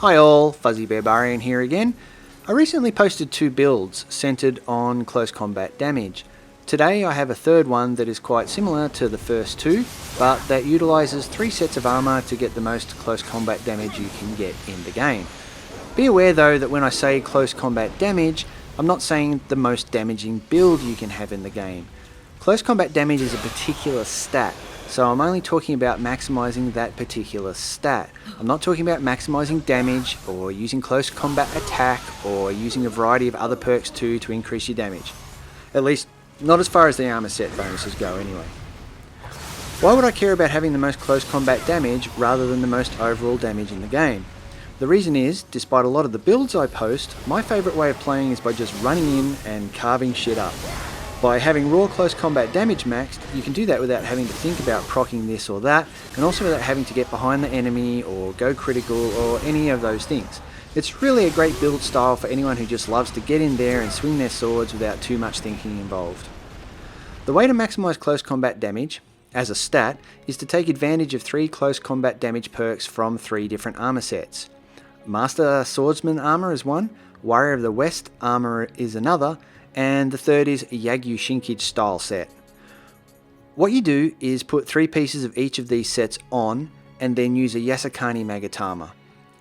Hi all, Fuzzy Barbarian here again. I recently posted 2 builds centered on close combat damage. Today I have a third one that is quite similar to the first 2, but that utilizes 3 sets of armor to get the most close combat damage you can get in the game. Be aware though that when I say close combat damage, I'm not saying the most damaging build you can have in the game. Close combat damage is a particular stat, so I'm only talking about maximizing that particular stat. I'm not talking about maximizing damage or using close combat attack or using a variety of other perks too to increase your damage. At least, not as far as the armor set bonuses go anyway. Why would I care about having the most close combat damage rather than the most overall damage in the game? The reason is, despite a lot of the builds I post, my favourite way of playing is by just running in and carving shit up. By having raw close combat damage maxed, you can do that without having to think about proccing this or that, and also without having to get behind the enemy or go critical or any of those things. It's really a great build style for anyone who just loves to get in there and swing their swords without too much thinking involved. The way to maximise close combat damage, as a stat, is to take advantage of 3 close combat damage perks from 3 different armor sets. Master Swordsman armor is one, Warrior of the West armor is another, and the third is Yagyu Shinkage style set. What you do is put 3 pieces of each of these sets on and then use a Yasakani Magatama.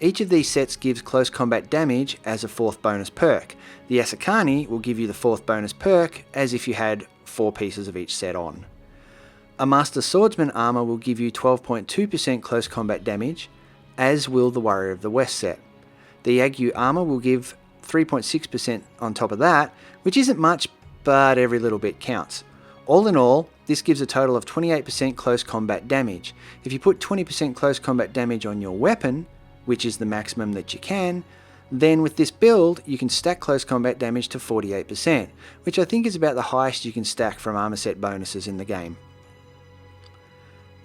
Each of these sets gives close combat damage as a 4th bonus perk. The Yasakani will give you the 4th bonus perk as if you had 4 pieces of each set on. A Master Swordsman armor will give you 12.2% close combat damage, as will the Warrior of the West set. The Yagyu armor will give 3.6% on top of that, which isn't much, but every little bit counts. All in all, this gives a total of 28% close combat damage. If you put 20% close combat damage on your weapon, which is the maximum that you can, then with this build you can stack close combat damage to 48%, which I think is about the highest you can stack from armor set bonuses in the game.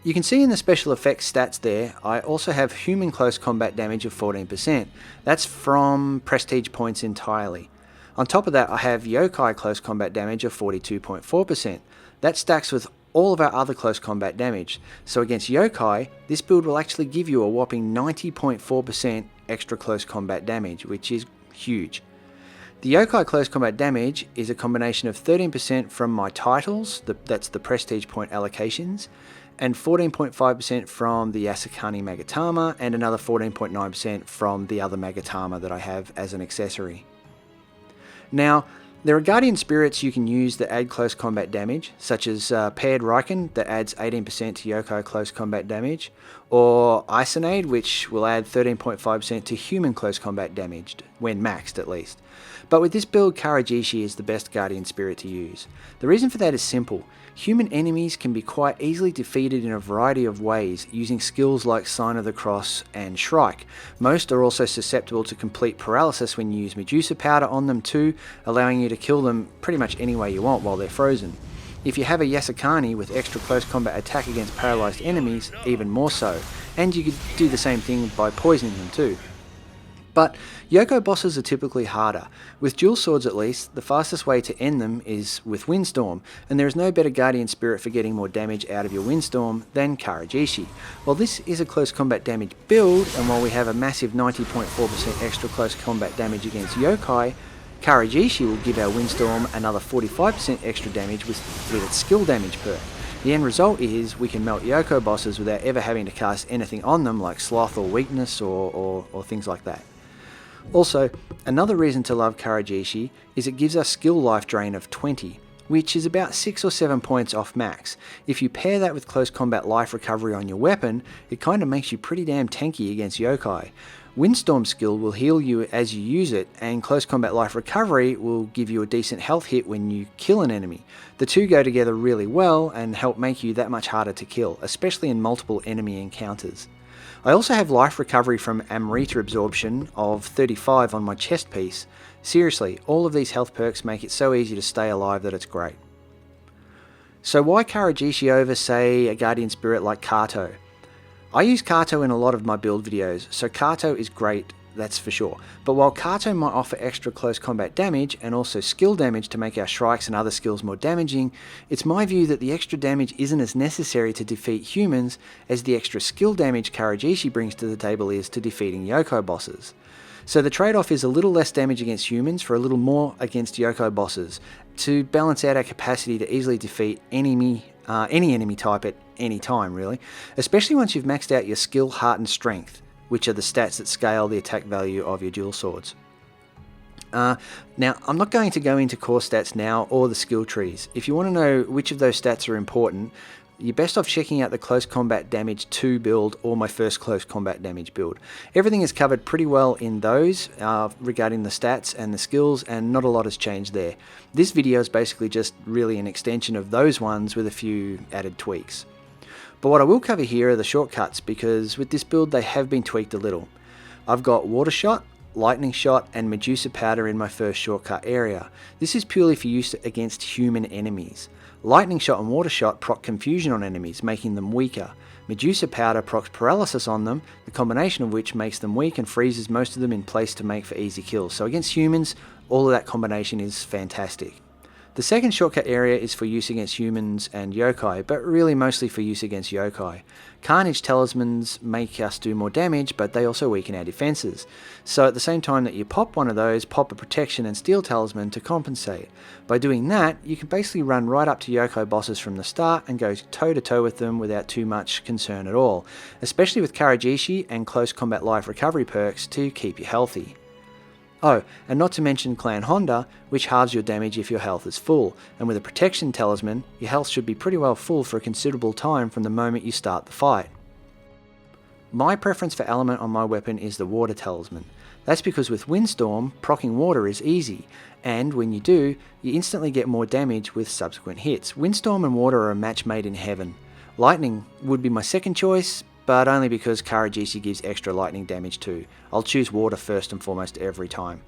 You can see in the special effects stats there, I also have human close combat damage of 14%. That's from prestige points entirely. On top of that, I have yokai close combat damage of 42.4%. That stacks with all of our other close combat damage. So against yokai, this build will actually give you a whopping 90.4% extra close combat damage, which is huge. The yokai close combat damage is a combination of 13% from my titles, that's the prestige point allocations, and 14.5% from the Yasakani Magatama, and another 14.9% from the other Magatama that I have as an accessory. Now, there are Guardian Spirits you can use that add close combat damage, such as Paired Riken that adds 18% to yokai close combat damage, or Iconade, which will add 13.5% to human close combat damage, when maxed at least. But with this build, Karajishi is the best Guardian Spirit to use. The reason for that is simple. Human enemies can be quite easily defeated in a variety of ways using skills like Sign of the Cross and Shrike. Most are also susceptible to complete paralysis when you use Medusa powder on them too, allowing you to kill them pretty much any way you want while they're frozen. If you have a Yasakani with extra close combat attack against paralyzed enemies, even more so, and you could do the same thing by poisoning them too. But Yoko bosses are typically harder. With dual swords at least, the fastest way to end them is with Windstorm, and there is no better Guardian Spirit for getting more damage out of your Windstorm than Karajishi. While this is a close combat damage build, and while we have a massive 90.4% extra close combat damage against Yokai, Karajishi will give our Windstorm another 45% extra damage with its skill damage perk. The end result is we can melt Yoko bosses without ever having to cast anything on them like Sloth or Weakness or things like that. Also, another reason to love Karajishi is it gives us skill life drain of 20, which is about 6 or 7 points off max. If you pair that with close combat life recovery on your weapon, it kind of makes you pretty damn tanky against yokai. Windstorm skill will heal you as you use it, and close combat life recovery will give you a decent health hit when you kill an enemy. The two go together really well and help make you that much harder to kill, especially in multiple enemy encounters. I also have life recovery from Amrita absorption of 35 on my chest piece. Seriously, all of these health perks make it so easy to stay alive that it's great. So why Karajishi over, say, a Guardian Spirit like Kato? I use Kato in a lot of my build videos, so Kato is great that's for sure. But while Kato might offer extra close combat damage and also skill damage to make our strikes and other skills more damaging, it's my view that the extra damage isn't as necessary to defeat humans as the extra skill damage Karajishi brings to the table is to defeating yokai bosses. So the trade-off is a little less damage against humans for a little more against yokai bosses to balance out our capacity to easily defeat any enemy type at any time, really, especially once you've maxed out your skill, heart and strength, which are the stats that scale the attack value of your dual swords. Now, I'm not going to go into core stats now or the skill trees. If you want to know which of those stats are important, you're best off checking out the Close Combat Damage 2 build or my first Close Combat Damage build. Everything is covered pretty well in those regarding the stats and the skills, and not a lot has changed there. This video is basically just really an extension of those ones with a few added tweaks. But what I will cover here are the shortcuts, because with this build they have been tweaked a little. I've got Water Shot, Lightning Shot and Medusa Powder in my first shortcut area. This is purely for use against human enemies. Lightning Shot and Water Shot proc confusion on enemies, making them weaker. Medusa Powder procs paralysis on them, the combination of which makes them weak and freezes most of them in place to make for easy kills. So against humans, all of that combination is fantastic. The second shortcut area is for use against humans and yokai, but really mostly for use against yokai. Carnage talismans make us do more damage, but they also weaken our defenses. So at the same time that you pop one of those, pop a protection and steel talisman to compensate. By doing that, you can basically run right up to yokai bosses from the start and go toe to toe with them without too much concern at all, especially with Karajishi and close combat life recovery perks to keep you healthy. Oh, and not to mention Clan Honda, which halves your damage if your health is full, and with a protection talisman, your health should be pretty well full for a considerable time from the moment you start the fight. My preference for element on my weapon is the water talisman. That's because with Windstorm, proccing water is easy, and when you do, you instantly get more damage with subsequent hits. Windstorm and water are a match made in heaven. Lightning would be my second choice, but only because Karajishi gives extra lightning damage too. I'll choose water first and foremost every time.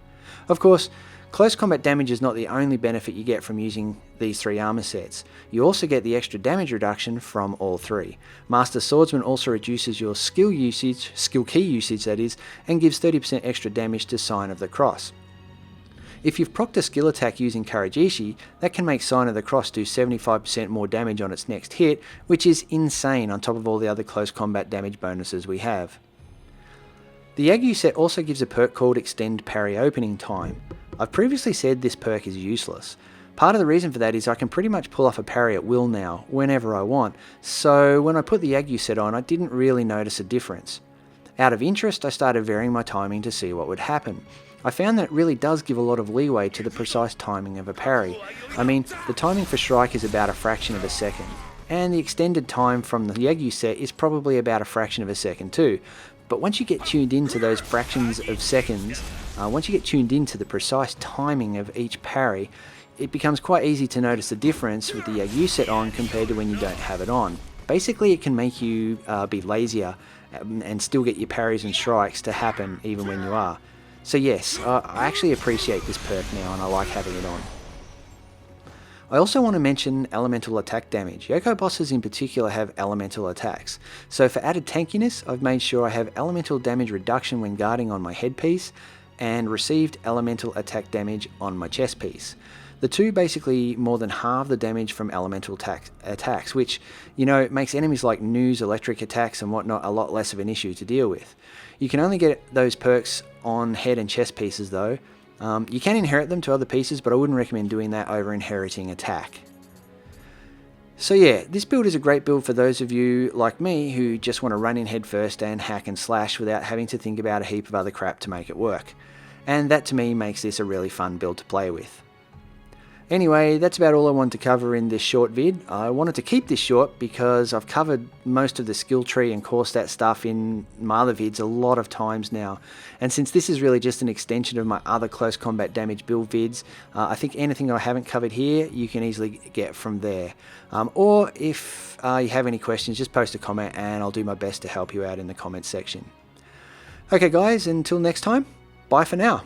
Of course, close combat damage is not the only benefit you get from using these three armor sets. You also get the extra damage reduction from all three. Master Swordsman also reduces your skill key usage that is, and gives 30% extra damage to Sign of the Cross. If you've procced a skill attack using Karajishi, that can make Sign of the Cross do 75% more damage on its next hit, which is insane on top of all the other close combat damage bonuses we have. The Yagyu set also gives a perk called Extend Parry Opening Time. I've previously said this perk is useless. Part of the reason for that is I can pretty much pull off a parry at will now, whenever I want, so when I put the Yagyu set on I didn't really notice a difference. Out of interest, I started varying my timing to see what would happen. I found that it really does give a lot of leeway to the precise timing of a parry. I mean, the timing for strike is about a fraction of a second, and the extended time from the Yagyu set is probably about a fraction of a second too. But once you get tuned into those fractions of seconds, once you get tuned into the precise timing of each parry, it becomes quite easy to notice the difference with the Yagyu set on compared to when you don't have it on. Basically, it can make you be lazier and still get your parries and strikes to happen even when you are. So yes, I actually appreciate this perk now and I like having it on. I also want to mention elemental attack damage. Yokai bosses in particular have elemental attacks. So for added tankiness, I've made sure I have elemental damage reduction when guarding on my headpiece and received elemental attack damage on my chest piece. The two basically more than halve the damage from elemental attacks, which, you know, makes enemies like Nioh's electric attacks and whatnot a lot less of an issue to deal with. You can only get those perks on head and chest pieces though. You can inherit them to other pieces, but I wouldn't recommend doing that over inheriting attack. So yeah, this build is a great build for those of you like me who just want to run in head first and hack and slash without having to think about a heap of other crap to make it work. And that to me makes this a really fun build to play with. Anyway, that's about all I wanted to cover in this short vid. I wanted to keep this short because I've covered most of the skill tree and core stat stuff in my other vids a lot of times now. And since this is really just an extension of my other close combat damage build vids, I think anything I haven't covered here, you can easily get from there. Or if you have any questions, just post a comment and I'll do my best to help you out in the comments section. Okay guys, until next time, bye for now.